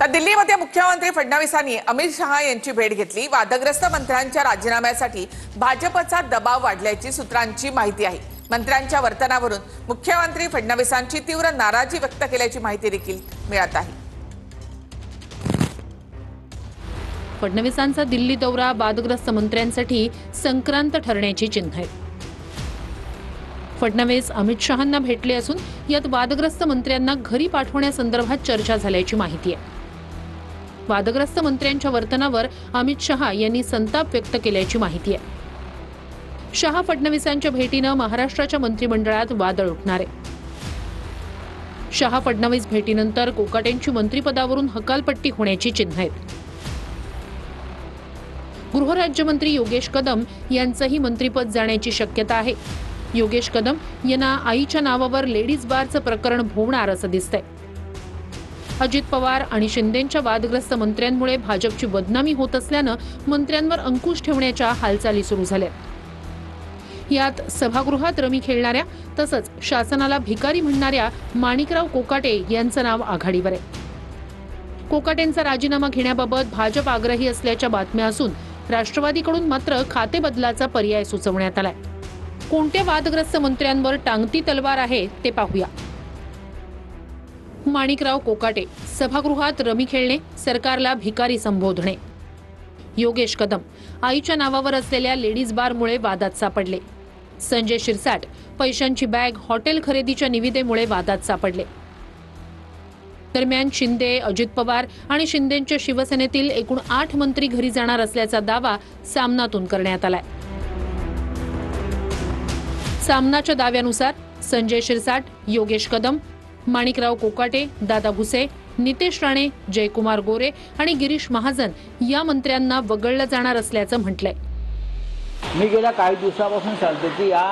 दिल्लीमध्ये मुख्यमंत्री फडणवीसांनी अमित शहा यांची भेट घेतली। वादग्रस्त मंत्र्यांच्या राजीनाम्यासाठी भाजपचा दबाव वाढल्याची सूत्रांची माहिती आहे। मंत्र्यांच्या वर्तनावरून मुख्यमंत्री फडणवीसांची तीव्र नाराजी व्यक्त केल्याची माहिती देखील मिळत आहे। फडणवीसांचा दिल्ली दौरा वादग्रस्त मंत्र्यांसाठी संक्रांत ठरण्याची चिन्ह आहे। फडणवीस अमित शहांना भेटले असून यात वादग्रस्त मंत्र्यांना घरी पाठवण्यासंदर्भात चर्चा झाल्याची माहिती आहे। वादग्रस्त मंत्र्यांच्या वर्तनावर अमित शहा यांनी संताप व्यक्त केल्याची माहिती आहे। शहा फडणवीसांच्या भेटीनं महाराष्ट्राच्या मंत्रिमंडळात वादळ उठणार आहे। शहा फडणवीस भेटीनंतर कोकाटेंची मंत्रिपदावरून हकालपट्टी होण्याची चिन्ह आहेत। गृहराज्यमंत्री योगेश कदम यांचंही मंत्रिपद जाण्याची शक्यता आहे। योगेश कदम यांना आईच्या नावावर लेडीज बारचं प्रकरण भोवणार असं दिसतंय। अजित पवार आणि शिंदेंच्या वादग्रस्त मंत्र्यांमुळे भाजपची बदनामी होत असल्यानं मंत्र्यांवर अंकुश ठेवण्याच्या हालचाली सुरू झाल्यात। यात सभागृहात रमी खेळणाऱ्या तसंच शासनाला भिकारी म्हणणाऱ्या माणिकराव कोकाटे यांचं नाव आघाडीवर आहे। कोकाटेंचा राजीनामा घेण्याबाबत भाजप आग्रही असल्याच्या बातम्या असून राष्ट्रवादीकडून मात्र खाते बदलाचा पर्याय सुचवण्यात आलाय। कोणत्या वादग्रस्त मंत्र्यांवर टांगती तलवार आहे ते पाहूया। माणिकराव कोकाटे सभागृहात रमी खेळणे, सरकारला भिकारी संबोधणे। योगेश कदम आईच्या नावावर असलेल्या लेडीज बारमुळे वादात सापडले। संजय शिरसाट पैशांची बॅग हॉटेल खरेदीच्या निविदेमुळे वादात सापडले। दरम्यान शिंदे, अजित पवार आणि शिंदेंच्या शिवसेनेतील एकूण 8 मंत्री घरी जाणार असल्याचा दावा सामनातून करण्यात आलाय। सामनाच्या दाव्यानुसार संजय शिरसाट, योगेश कदम, माणिकराव कोकाटे, दादा भुसे, नितेश राणे, जयकुमार गोरे आणि गिरीश महाजन या मंत्र्यांना वगळलं जाणार असल्याचं म्हटलंय। मी गेल्या काही दिवसापासून सांगतो की या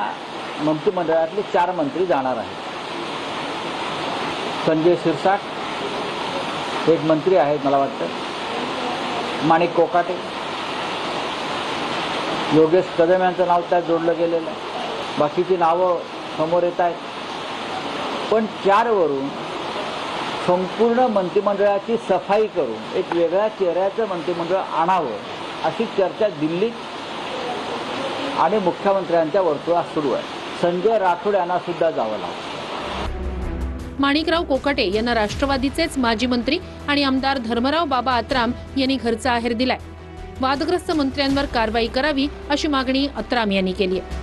मंत्रिमंडळातले 4 मंत्री जाणार आहेत। संजय शिरसाट एक मंत्री आहेत, मला वाटतं माणिक कोकाटे, योगेश कदम यांचं नाव त्यात जोडलं गेलेलं आहे। बाकीची नावं समोर येत आहेत, पण 4 वरून संपूर्ण मंत्रिमंडळाची सफाई करून एक वेगळ्या चेहऱ्याचं मंत्रिमंडळ आणावं अशी चर्चा दिल्लीत आणि मुख्यमंत्र्यांच्या वर्तुळात सुरू आहे। संजय राठोड यांना सुद्धा जावं लागतं। माणिकराव कोकाटे यांना राष्ट्रवादीचेच माजी मंत्री आणि आमदार धर्मराव बाबा आत्राम यांनी घरचा आहेर दिलाय। वादग्रस्त मंत्र्यांवर कारवाई करावी अशी मागणी आत्राम यांनी केली आहे।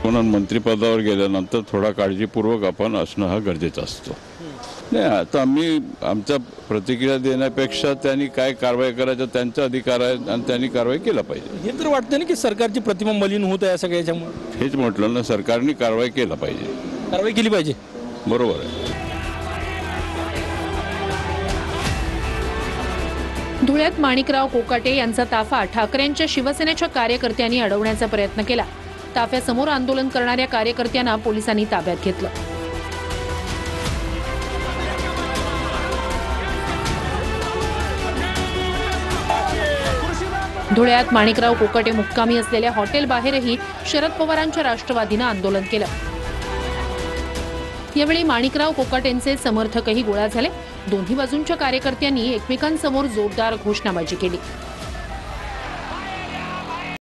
म्हणून मंत्रिपदावर गेल्यानंतर थोडा काळजीपूर्वक आपण असणं हा गरजेचं असतो। नाही, आता आम्ही आमच्या प्रतिक्रिया देण्यापेक्षा त्यांनी काय कारवाई करायचं त्यांचा अधिकार आहे आणि त्यांनी कारवाई केला पाहिजे। हे तर वाटतं ना की सरकारची प्रतिमा मलिन होत आहे सगळ्याच्यामुळे। हेच म्हटलं ना, सरकारने कारवाई केला पाहिजे। कारवाई केली पाहिजे, बरोबर आहे। धुळ्यात माणिकराव कोकाटे यांचा ताफा ठाकरेंच्या शिवसेनेच्या कार्यकर्त्यांनी अडवण्याचा प्रयत्न केला। ताफ्यासमोर आंदोलन करणाऱ्या कार्यकर्त्यांना पोलिसांनी ताब्यात घेतलं। धुळ्यात माणिकराव कोकाटे मुक्कामी असलेल्या हॉटेल बाहेरही शरद पवारांच्या राष्ट्रवादीनं आंदोलन केलं। यावेळी माणिकराव कोकाटेंचे समर्थकही गोळा झाले। दोन्ही बाजूंच्या कार्यकर्त्यांनी एकमेकांसमोर जोरदार घोषणाबाजी केली।